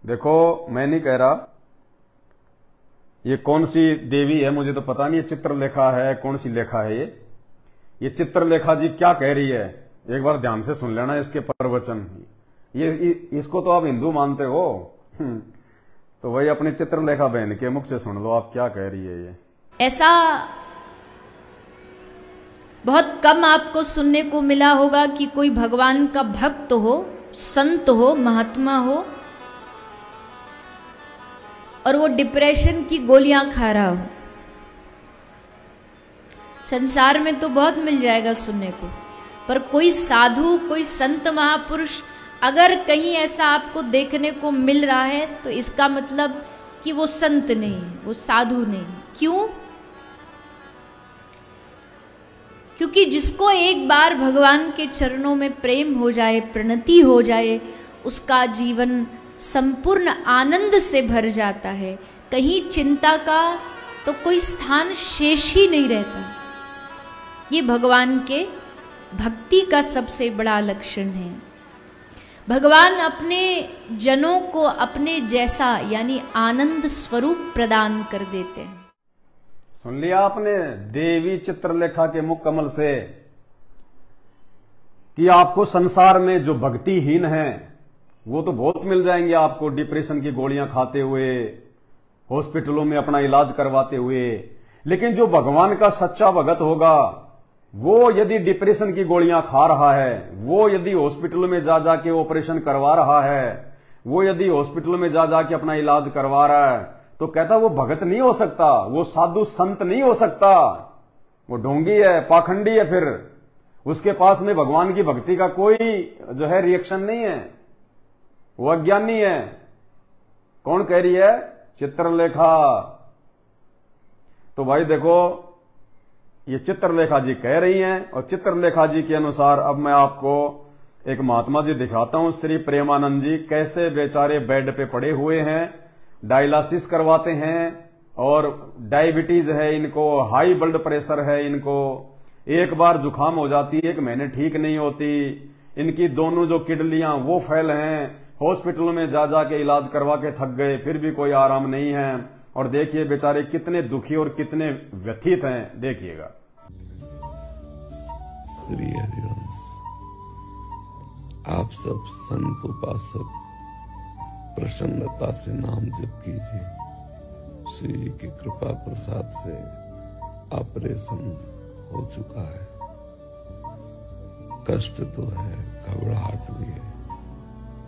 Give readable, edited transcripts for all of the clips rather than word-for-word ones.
देखो, मैं नहीं कह रहा ये कौन सी देवी है, मुझे तो पता नहीं। ये चित्रलेखा है, कौन सी लेखा है ये चित्रलेखा जी क्या कह रही है, एक बार ध्यान से सुन लेना इसके प्रवचन। ये इसको तो आप हिंदू मानते हो, तो वही अपनी चित्रलेखा बहन के मुख से सुन लो आप क्या कह रही है। ये ऐसा बहुत कम आपको सुनने को मिला होगा कि कोई भगवान का भक्त हो, संत हो, महात्मा हो और वो डिप्रेशन की गोलियां खा रहा हो। संसार में तो बहुत मिल जाएगा सुनने को, पर कोई साधु, कोई संत महापुरुष अगर कहीं ऐसा आपको देखने को मिल रहा है तो इसका मतलब कि वो संत नहीं, वो साधु नहीं। क्यों? क्योंकि जिसको एक बार भगवान के चरणों में प्रेम हो जाए, प्रणति हो जाए, उसका जीवन संपूर्ण आनंद से भर जाता है। कहीं चिंता का तो कोई स्थान शेष ही नहीं रहता। ये भगवान के भक्ति का सबसे बड़ा लक्षण है। भगवान अपने जनों को अपने जैसा यानी आनंद स्वरूप प्रदान कर देते हैं। सुन लिया आपने देवी चित्रलेखा के मुख कमल से कि आपको संसार में जो भक्तिहीन है वो तो बहुत मिल जाएंगे आपको, डिप्रेशन की गोलियां खाते हुए, हॉस्पिटलों में अपना इलाज करवाते हुए। लेकिन जो भगवान का सच्चा भगत होगा, वो यदि डिप्रेशन की गोलियां खा रहा है, वो यदि हॉस्पिटल में जा जाके ऑपरेशन करवा रहा है, वो यदि हॉस्पिटल में जा जाके अपना इलाज करवा रहा है, तो कहता वो भगत नहीं हो सकता, वो साधु संत नहीं हो सकता, वो ढोंगी है, पाखंडी है। फिर उसके पास में भगवान की भक्ति का कोई जो है रिएक्शन नहीं है, वो अज्ञानी है। कौन कह रही है? चित्रलेखा। तो भाई देखो, ये चित्रलेखा जी कह रही हैं, और चित्रलेखा जी के अनुसार अब मैं आपको एक महात्मा जी दिखाता हूं, श्री प्रेमानंद जी कैसे बेचारे बेड पे पड़े हुए हैं, डायलिसिस करवाते हैं, और डायबिटीज है इनको, हाई ब्लड प्रेशर है इनको, एक बार जुकाम हो जाती है, 1 महीने ठीक नहीं होती, इनकी दोनों जो किडनियां वो फेल हैं, हॉस्पिटल में जा जाके इलाज करवा के थक गए, फिर भी कोई आराम नहीं है। और देखिए बेचारे कितने दुखी और कितने व्यथित हैं, देखिएगा। श्री हरिवंश, आप सब संत उपासक प्रसन्नता से नाम जप कीजिए। श्री जी की कृपा प्रसाद से ऑपरेशन हो चुका है। कष्ट तो है, घबराहट भी है,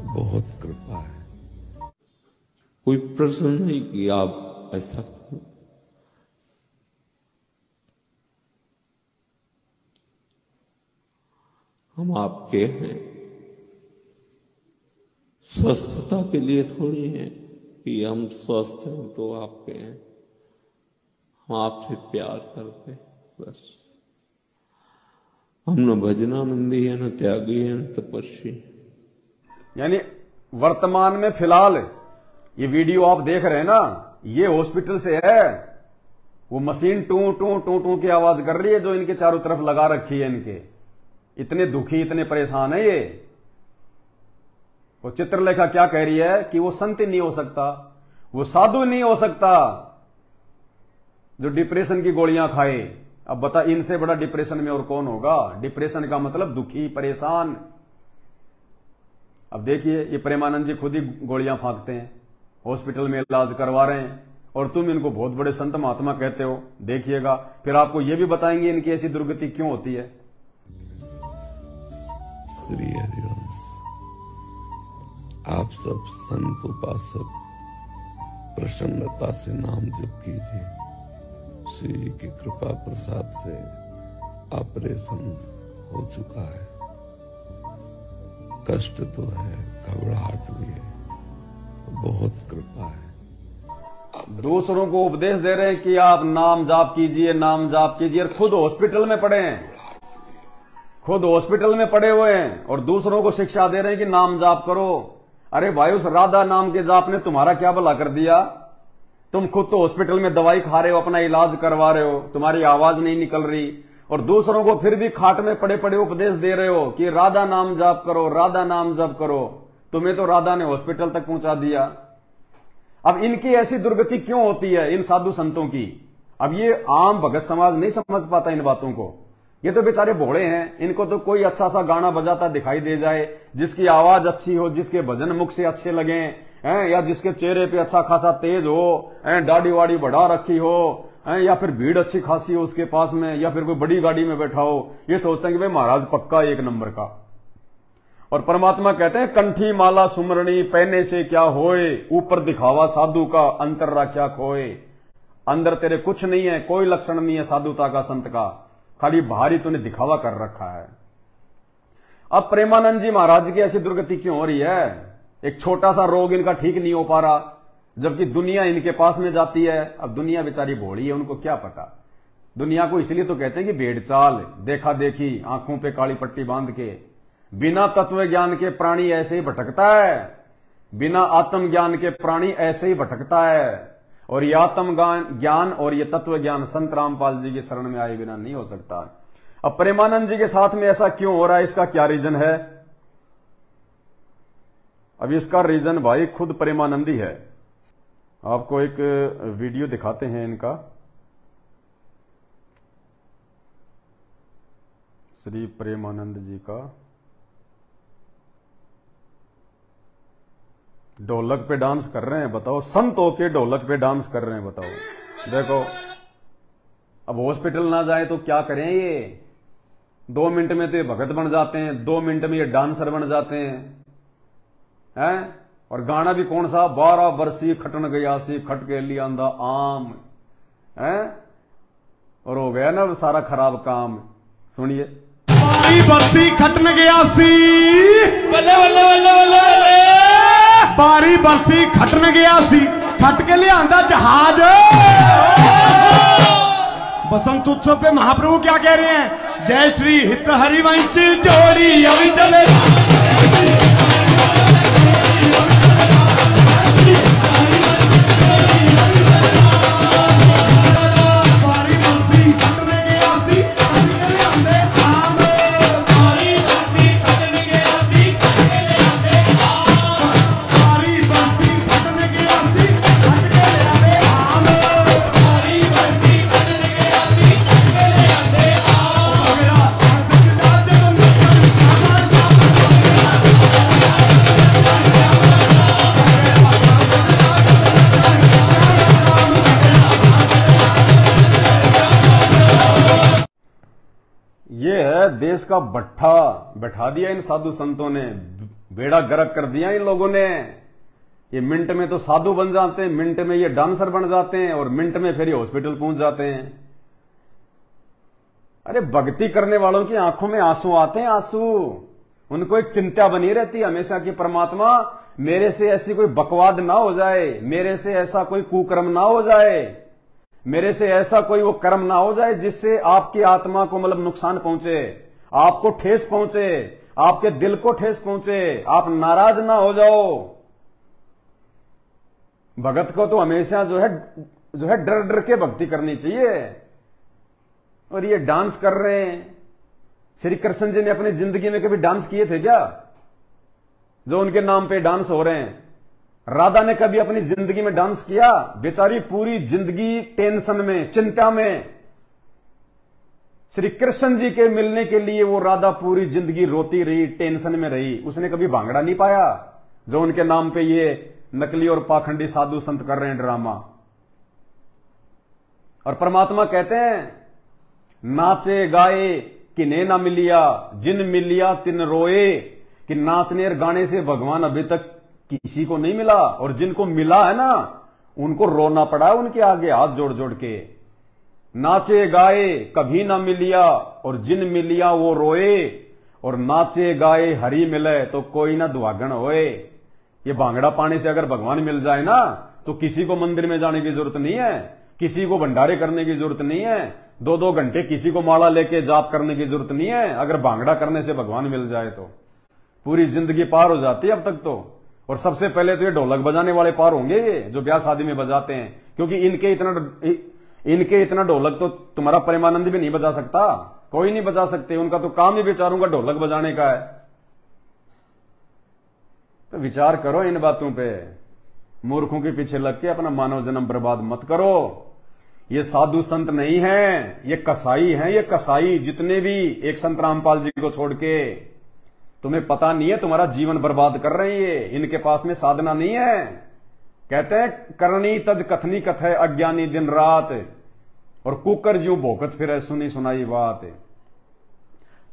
बहुत कृपा है। कोई प्रश्न नहीं कि आप ऐसा करो। हम आपके हैं, स्वस्थता के लिए थोड़ी है कि हम स्वस्थ हैं तो आपके हैं। हम आपसे प्यार करते बस। हम न भजनानंदी है, न त्यागी है, न तपस्वी। यानी वर्तमान में फिलहाल ये वीडियो आप देख रहे हैं ना, ये हॉस्पिटल से है। वो मशीन टू टू टू टू की आवाज कर रही है जो इनके चारों तरफ लगा रखी है। इनके इतने दुखी, इतने परेशान है ये। वो चित्रलेखा क्या कह रही है कि वो संत नहीं हो सकता, वो साधु नहीं हो सकता जो डिप्रेशन की गोलियां खाए। अब बता, इनसे बड़ा डिप्रेशन में और कौन होगा? डिप्रेशन का मतलब दुखी, परेशान। अब देखिए, ये प्रेमानंद जी खुद ही गोलियां फांकते हैं, हॉस्पिटल में इलाज करवा रहे हैं, और तुम इनको बहुत बड़े संत महात्मा कहते हो। देखिएगा, फिर आपको ये भी बताएंगे इनकी ऐसी दुर्गति क्यों होती है। श्री हरिवंश, आप सब संत उपासक प्रसन्नता से नाम जप कीजिए। श्री जी की कृपा प्रसाद से ऑपरेशन हो चुका है। कष्ट तो है, घबराहट भी है, बहुत कृपा है। दूसरों को उपदेश दे रहे हैं कि आप नाम जाप कीजिए, नाम जाप कीजिए, और खुद हॉस्पिटल में पड़े हैं, खुद हॉस्पिटल में पड़े हुए हैं, और दूसरों को शिक्षा दे रहे हैं कि नाम जाप करो। अरे भाई, उस राधा नाम के जाप ने तुम्हारा क्या भला कर दिया? तुम खुद तो हॉस्पिटल में दवाई खा रहे हो, अपना इलाज करवा रहे हो, तुम्हारी आवाज नहीं निकल रही, और दूसरों को फिर भी खाट में पड़े पड़े उपदेश दे रहे हो कि राधा नाम जाप करो, राधा नाम जाप करो। तुम्हें तो राधा ने हॉस्पिटल तक पहुंचा दिया। अब इनकी ऐसी दुर्गति क्यों होती है इन साधु संतों की? अब ये आम भगत समाज नहीं समझ पाता इन बातों को। ये तो बेचारे भोले हैं, इनको तो कोई अच्छा सा गाना बजाता दिखाई दे जाए, जिसकी आवाज अच्छी हो, जिसके भजन मुख से अच्छे लगे हैं, या जिसके चेहरे पे अच्छा खासा तेज हो, दाढ़ी वाड़ी बढ़ा रखी हो, या फिर भीड़ अच्छी खासी हो उसके पास में, या फिर कोई बड़ी गाड़ी में बैठा हो, ये सोचते हैं कि भाई महाराज पक्का एक नंबर का। और परमात्मा कहते हैं कंठी माला सुमरणी पहने से क्या होए, ऊपर दिखावा साधु का अंतर राख्या खोए। अंदर तेरे कुछ नहीं है, कोई लक्षण नहीं है साधुता का, संत का, खाली भारी तूने दिखावा कर रखा है। अब प्रेमानंद जी महाराज की ऐसी दुर्गति क्यों हो रही है? एक छोटा सा रोग इनका ठीक नहीं हो पा रहा, जबकि दुनिया इनके पास में जाती है। अब दुनिया बेचारी भोली है, उनको क्या पता। दुनिया को इसलिए तो कहते हैं कि भेड़ चाल, देखा देखी, आंखों पे काली पट्टी बांध के। बिना तत्व ज्ञान के प्राणी ऐसे ही भटकता है, बिना आत्म ज्ञान के प्राणी ऐसे ही भटकता है। और ये आत्म ज्ञान और ये तत्व ज्ञान संत रामपाल जी की शरण में आए बिना नहीं हो सकता। अब प्रेमानंद जी के साथ में ऐसा क्यों हो रहा है, इसका क्या रीजन है? अब इसका रीजन भाई खुद प्रेमानंद ही है। आपको एक वीडियो दिखाते हैं इनका, श्री प्रेमानंद जी का। ढोलक पे डांस कर रहे हैं, बताओ, संत होके ढोलक पे डांस कर रहे हैं, बताओ। देखो, अब हॉस्पिटल ना जाए तो क्या करें ये? 2 मिनट में तो ये भगत बन जाते हैं, 2 मिनट में ये डांसर बन जाते हैं। और गाना भी कौन सा? 12 बरसी खटन गयासी खट के लिया आंदा आम है, और हो गया ना सारा खराब काम। सुनिए। 12 बरसी खटन गयासी, बल्ले बल्ले बल्ले बल्ले, 12 बरसी खटन गयासी खट के लिया आंदा जहाज। बसंत उत्सव पे महाप्रभु क्या कह रहे हैं? जय श्री हित हरिवंश जोड़ी अभी चले। देश का भट्ठा बैठा दिया इन साधु संतों ने, बेड़ा गर्क कर दिया इन लोगों ने। ये मिनट में तो साधु बन जाते हैं, मिनट में ये डांसर बन जाते हैं, और मिनट में फिर ये हॉस्पिटल पहुंच जाते हैं। अरे भक्ति करने वालों की आंखों में आंसू आते हैं, आंसू। उनको एक चिंता बनी रहती है हमेशा कि परमात्मा मेरे से ऐसी कोई बकवाद ना हो जाए, मेरे से ऐसा कोई कुकर्म ना हो जाए, मेरे से ऐसा कोई वो कर्म ना हो जाए जिससे आपकी आत्मा को मतलब नुकसान पहुंचे, आपको ठेस पहुंचे, आपके दिल को ठेस पहुंचे, आप नाराज ना हो जाओ। भगत को तो हमेशा जो है डर डर के भक्ति करनी चाहिए। और ये डांस कर रहे हैं। श्री कृष्ण जी ने अपनी जिंदगी में कभी डांस किए थे क्या, जो उनके नाम पे डांस हो रहे हैं? राधा ने कभी अपनी जिंदगी में डांस किया? बेचारी पूरी जिंदगी टेंशन में, चिंता में। श्री कृष्ण जी के मिलने के लिए वो राधा पूरी जिंदगी रोती रही, टेंशन में रही। उसने कभी भांगड़ा नहीं पाया, जो उनके नाम पे ये नकली और पाखंडी साधु संत कर रहे हैं ड्रामा। और परमात्मा कहते हैं नाचे गाए किन्हें ना मिलिया, जिन मिलिया तिन रोए। कि नाचने और गाने से भगवान अभी तक किसी को नहीं मिला, और जिनको मिला है ना उनको रोना पड़ा उनके आगे हाथ जोड़ जोड़ के। नाचे गाए कभी ना मिलिया, और जिन मिलिया वो रोए। और नाचे गाए हरि मिले तो कोई ना दुआगन होए। ये भांगड़ा पाने से अगर भगवान मिल जाए ना तो किसी को मंदिर में जाने की जरूरत नहीं है, किसी को भंडारे करने की जरूरत नहीं है, 2-2 घंटे किसी को माला लेके जाप करने की जरूरत नहीं है। अगर भांगड़ा करने से भगवान मिल जाए तो पूरी जिंदगी पार हो जाती है अब तक तो। और सबसे पहले तो ये ढोलक बजाने वाले पार होंगे, ये जो ब्याह शादी में बजाते हैं, क्योंकि इनके इतना ढोलक तो तुम्हारा प्रेमानंद भी नहीं बजा सकता, कोई नहीं बजा सकते। उनका तो काम ही बेचारों का ढोलक बजाने का है। तो विचार करो इन बातों पे। मूर्खों के पीछे लग के अपना मानव जन्म बर्बाद मत करो। ये साधु संत नहीं है, ये कसाई हैं। ये कसाई जितने भी, एक संत रामपाल जी को छोड़ के, तुम्हें पता नहीं है तुम्हारा जीवन बर्बाद कर रहे हैं ये। इनके पास में साधना नहीं है। कहते हैं करनी तज कथनी कथे अज्ञानी दिन रात, और कुकर ज्यों भोकत फिरे सुनी सुनाई बात।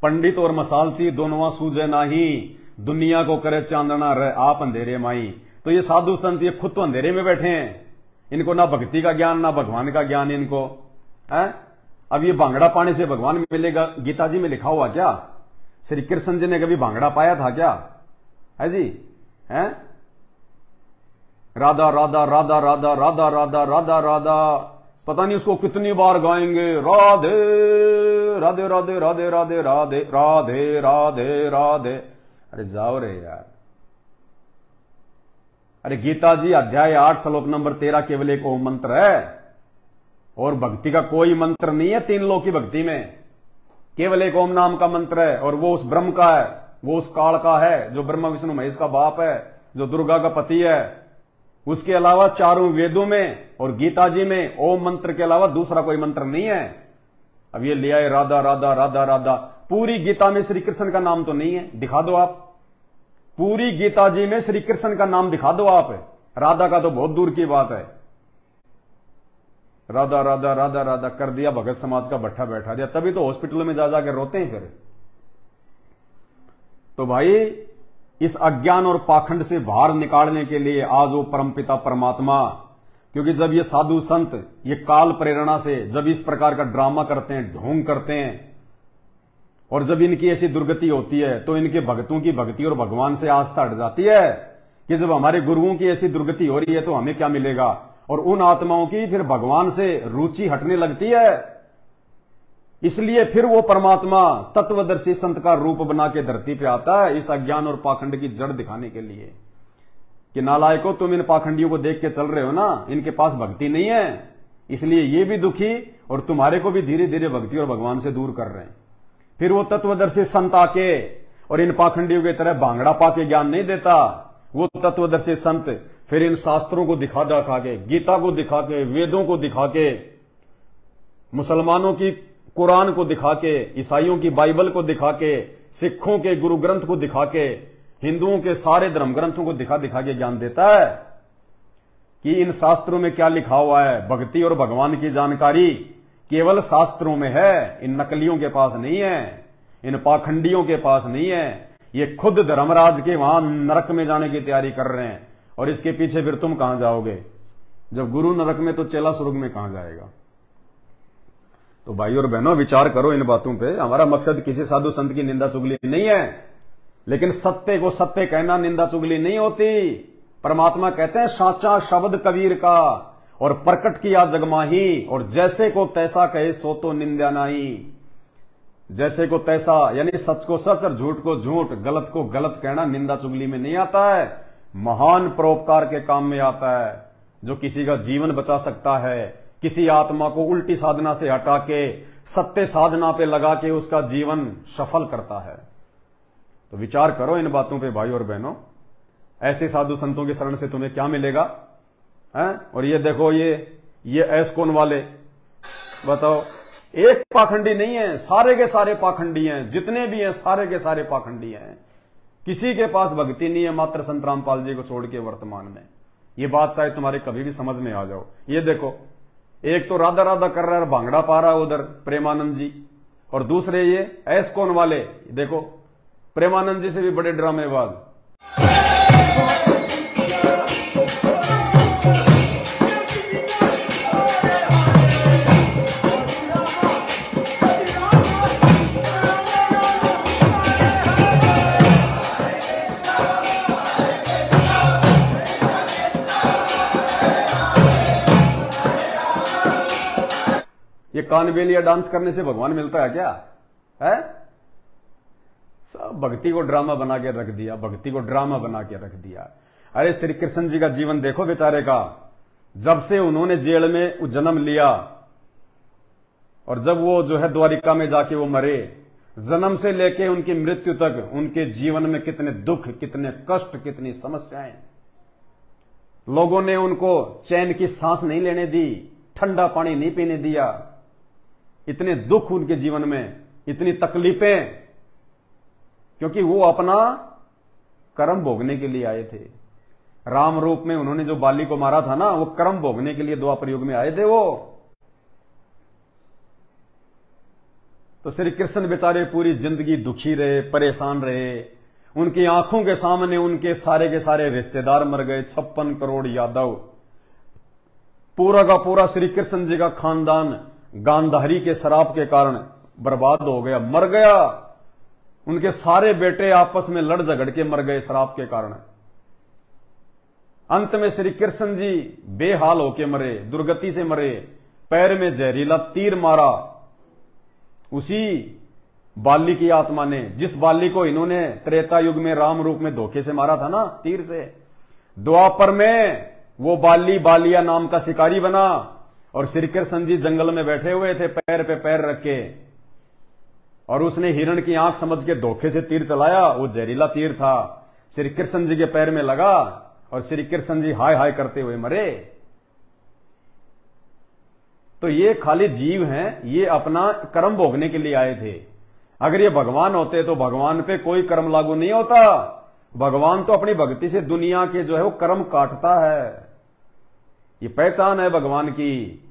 पंडित और मसालची दोनों सूझे नाही, दुनिया को करे चांदना रहे आप अंधेरे माई। तो ये साधु संत ये खुद तो अंधेरे में बैठे हैं, इनको ना भक्ति का ज्ञान ना भगवान का ज्ञान इनको है। अब ये भांगड़ा पाने से भगवान मिलेगा, गीता जी में लिखा हुआ क्या? श्री कृष्ण जी ने कभी भांगड़ा पाया था क्या? है जी, है? राधा राधा राधा राधा राधा राधा राधा राधा, पता नहीं उसको कितनी बार गाएंगे। राधे राधे राधे राधे राधे राधे राधे राधे राधे। अरे जाओ रे यार। अरे गीता जी अध्याय 8 श्लोक नंबर 13 केवल एक ओम मंत्र है, और भक्ति का कोई मंत्र नहीं है। 3 लोक की भक्ति में केवल एक ओम नाम का मंत्र है, और वो उस ब्रह्म का है, वो उस काल का है जो ब्रह्मा विष्णु महेश का बाप है, जो दुर्गा का पति है। उसके अलावा चारों वेदों में और गीता जी में ओम मंत्र के अलावा दूसरा कोई मंत्र नहीं है। अब ये ले आए राधा राधा राधा राधा। पूरी गीता में श्री कृष्ण का नाम तो नहीं है, दिखा दो आप। पूरी गीता जी में श्री कृष्ण का नाम दिखा दो आप। राधा का तो बहुत दूर की बात है। राधा राधा राधा राधा कर दिया, भगत समाज का भट्ठा बैठा दिया, तभी तो हॉस्पिटलों में जा जाकर रोते हैं फिर। तो भाई इस अज्ञान और पाखंड से बाहर निकालने के लिए आज वो परमपिता परमात्मा, क्योंकि जब ये साधु संत ये काल प्रेरणा से जब इस प्रकार का ड्रामा करते हैं, ढोंग करते हैं, और जब इनकी ऐसी दुर्गति होती है तो इनके भक्तों की भक्ति और भगवान से आस्था हट जाती है कि जब हमारे गुरुओं की ऐसी दुर्गति हो रही है तो हमें क्या मिलेगा, और उन आत्माओं की फिर भगवान से रुचि हटने लगती है। इसलिए फिर वो परमात्मा तत्वदर्शी संत का रूप बना के धरती पे आता है, इस अज्ञान और पाखंड की जड़ दिखाने के लिए कि नालायकों तुम इन पाखंडियों को देख के चल रहे हो ना, इनके पास भक्ति नहीं है, इसलिए ये भी दुखी और तुम्हारे को भी धीरे धीरे भक्ति और भगवान से दूर कर रहे हैं। फिर वो तत्वदर्शी संत आके और इन पाखंडियों की तरह भांगड़ा पाके ज्ञान नहीं देता। वो तत्वदर्शी संत फिर इन शास्त्रों को दिखा दिखा के, गीता को दिखा के, वेदों को दिखा के, मुसलमानों की कुरान को दिखा के, ईसाइयों की बाइबल को दिखा के, सिखों के गुरु ग्रंथ को दिखा के, हिंदुओं के सारे धर्म ग्रंथों को दिखा दिखा के ज्ञान देता है कि इन शास्त्रों में क्या लिखा हुआ है। भक्ति और भगवान की जानकारी केवल शास्त्रों में है, इन नकलियों के पास नहीं है, इन पाखंडियों के पास नहीं है। ये खुद धर्मराज के वहां नरक में जाने की तैयारी कर रहे हैं, और इसके पीछे फिर तुम कहां जाओगे? जब गुरु नरक में तो चेला स्वर्ग में कहां जाएगा? तो भाई और बहनों विचार करो इन बातों पे। हमारा मकसद किसी साधु संत की निंदा चुगली नहीं है, लेकिन सत्य को सत्य कहना निंदा चुगली नहीं होती। परमात्मा कहते हैं साचा शब्द कबीर का, और प्रकट किया जगमाही, और जैसे को तैसा कहे सो तो निंदा नहीं। जैसे को तैसा यानी सच को सच और झूठ को झूठ, गलत को गलत कहना निंदा चुगली में नहीं आता है, महान परोपकार के काम में आता है। जो किसी का जीवन बचा सकता है, किसी आत्मा को उल्टी साधना से हटा के सत्य साधना पे लगा के उसका जीवन सफल करता है। तो विचार करो इन बातों पे भाई और बहनों। ऐसे साधु संतों के शरण से तुम्हें क्या मिलेगा है? और ये देखो ये ऐसकोन वाले, बताओ, एक पाखंडी नहीं है, सारे के सारे पाखंडी हैं, जितने भी हैं सारे के सारे पाखंडी हैं। किसी के पास भक्ति नहीं है मात्र संत रामपाल जी को छोड़ के वर्तमान में। ये बात चाहे तुम्हारे कभी भी समझ में आ जाओ। ये देखो, एक तो राधा राधा कर रहा है, भांगड़ा पा रहा है उधर प्रेमानंद जी, और दूसरे ये ऐसकोन वाले, देखो प्रेमानंद जी से भी बड़े ड्रामेबाज। ये कानबेलिया डांस करने से भगवान मिलता है क्या? है सब भक्ति को ड्रामा बना के रख दिया, भक्ति को ड्रामा बना के रख दिया। अरे श्री कृष्ण जी का जीवन देखो बेचारे का। जब से उन्होंने जेल में जन्म लिया और जब वो जो है द्वारिका में जाके वो मरे, जन्म से लेके उनकी मृत्यु तक उनके जीवन में कितने दुख, कितने कष्ट, कितनी समस्याएं। लोगों ने उनको चैन की सांस नहीं लेने दी, ठंडा पानी नहीं पीने दिया। इतने दुख उनके जीवन में, इतनी तकलीफें, क्योंकि वो अपना कर्म भोगने के लिए आए थे। राम रूप में उन्होंने जो बाली को मारा था ना, वो कर्म भोगने के लिए द्वापर युग में आए थे वो। तो श्री कृष्ण बेचारे पूरी जिंदगी दुखी रहे, परेशान रहे। उनकी आंखों के सामने उनके सारे के सारे रिश्तेदार मर गए। 56 करोड़ यादव, पूरा का पूरा श्री कृष्ण जी का खानदान गांधारी के शराब के कारण बर्बाद हो गया, मर गया। उनके सारे बेटे आपस में लड़ झगड़ के मर गए शराब के कारण। अंत में श्री कृष्ण जी बेहाल होके मरे, दुर्गति से मरे। पैर में जहरीला तीर मारा उसी बाली की आत्मा ने, जिस बाली को इन्होंने त्रेता युग में राम रूप में धोखे से मारा था ना, तीर से। द्वापर में वो बाली बालिया नाम का शिकारी बना और श्री कृष्ण जी जंगल में बैठे हुए थे पैर पे पैर रख के, और उसने हिरण की आंख समझ के धोखे से तीर चलाया। वो जहरीला तीर था, श्री कृष्ण जी के पैर में लगा और श्री कृष्ण जी हाय हाय करते हुए मरे। तो ये खाली जीव हैं, ये अपना कर्म भोगने के लिए आए थे। अगर ये भगवान होते तो भगवान पे कोई कर्म लागू नहीं होता। भगवान तो अपनी भक्ति से दुनिया के जो है वो कर्म काटता है। ये पहचान है भगवान की।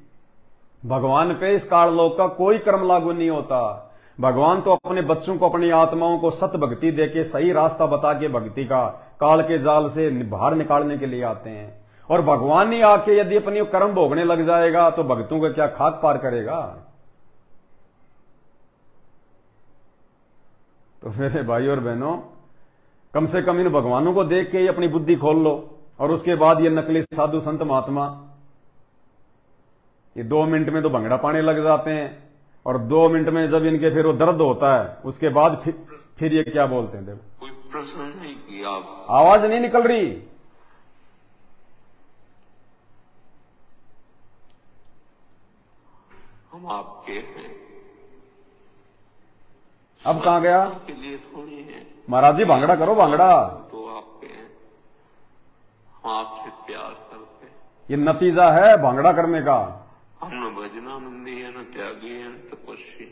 भगवान पे इस काललोक का कोई कर्म लागू नहीं होता। भगवान तो अपने बच्चों को, अपनी आत्माओं को सत भक्ति देके, सही रास्ता बता के भक्ति का काल के जाल से बाहर निकालने के लिए आते हैं। और भगवान ही आके यदि अपनी कर्म भोगने लग जाएगा तो भक्तों का क्या खाक पार करेगा। तो मेरे भाई और बहनों, कम से कम इन भगवानों को देख के ही अपनी बुद्धि खोल लो। और उसके बाद ये नकली साधु संत महात्मा, ये 2 मिनट में तो भंगड़ा पाने लग जाते हैं, और 2 मिनट में जब इनके फिर वो दर्द होता है, उसके बाद फिर ये क्या बोलते हैं। देखो, कोई प्रश्न नहीं किया, आवाज नहीं निकल रही। हम आपके हैं, अब कहां गया? के लिए थोड़ी है महाराज जी, भांगड़ा करो, भांगड़ा। तो आपके हैं, हम आपसे प्यार करते हैं। ये नतीजा है भांगड़ा करने का। हम न भजनानंदी है, न त्यागी है, न तपस्वी,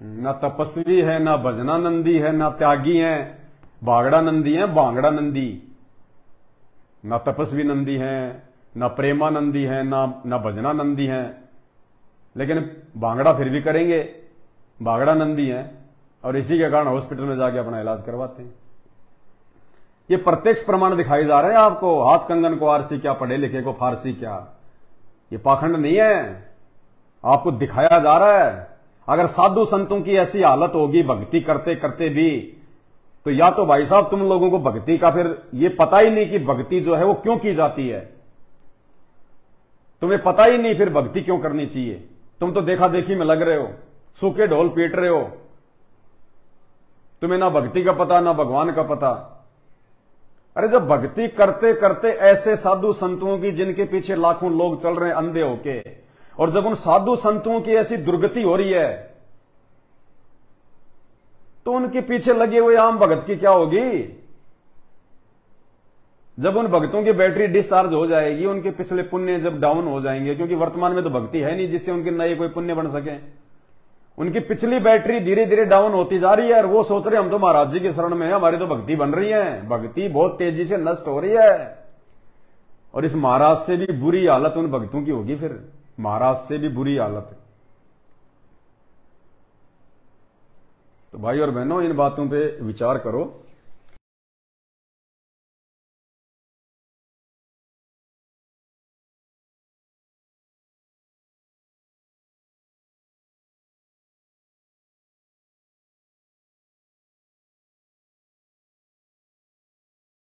न तपस्वी है, न भजनानंदी है, न त्यागी है। भांगड़ा नंदी है, भांगड़ा नंदी। न तपस्वी नंदी है, न प्रेमानंदी है, न भजनानंदी है। लेकिन भांगड़ा फिर भी करेंगे, भांगड़ा नंदी है, और इसी के कारण हॉस्पिटल में जाके अपना इलाज करवाते हैं। ये प्रत्यक्ष प्रमाण दिखाई जा रहे हैं आपको। हाथ कंगन को आरसी क्या, पढ़े लिखे को फारसी क्या। ये पाखंड नहीं है, आपको दिखाया जा रहा है। अगर साधु संतों की ऐसी हालत होगी भक्ति करते करते भी, तो या तो भाई साहब तुम लोगों को भक्ति का फिर ये पता ही नहीं कि भक्ति जो है वो क्यों की जाती है। तुम्हें पता ही नहीं फिर भक्ति क्यों करनी चाहिए। तुम तो देखा देखी में लग रहे हो, सूखे ढोल पीट रहे हो। तुम्हें ना भक्ति का पता, ना भगवान का पता। अरे जब भक्ति करते करते ऐसे साधु संतों की, जिनके पीछे लाखों लोग चल रहे हैं अंधे होके, और जब उन साधु संतों की ऐसी दुर्गति हो रही है, तो उनके पीछे लगे हुए आम भगत की क्या होगी। जब उन भक्तों की बैटरी डिस्चार्ज हो जाएगी, उनके पिछले पुण्य जब डाउन हो जाएंगे, क्योंकि वर्तमान में तो भक्ति है नहीं जिससे उनके नए कोई पुण्य बन सके, उनकी पिछली बैटरी धीरे धीरे डाउन होती जा रही है। और वो सोच रहे हम तो महाराज जी की शरण में है, हमारी तो भक्ति बन रही है। भक्ति बहुत तेजी से नष्ट हो रही है, और इस महाराज से भी बुरी हालत उन भक्तों की होगी। फिर महाराज से भी बुरी हालत। तो भाई और बहनों, इन बातों पे विचार करो।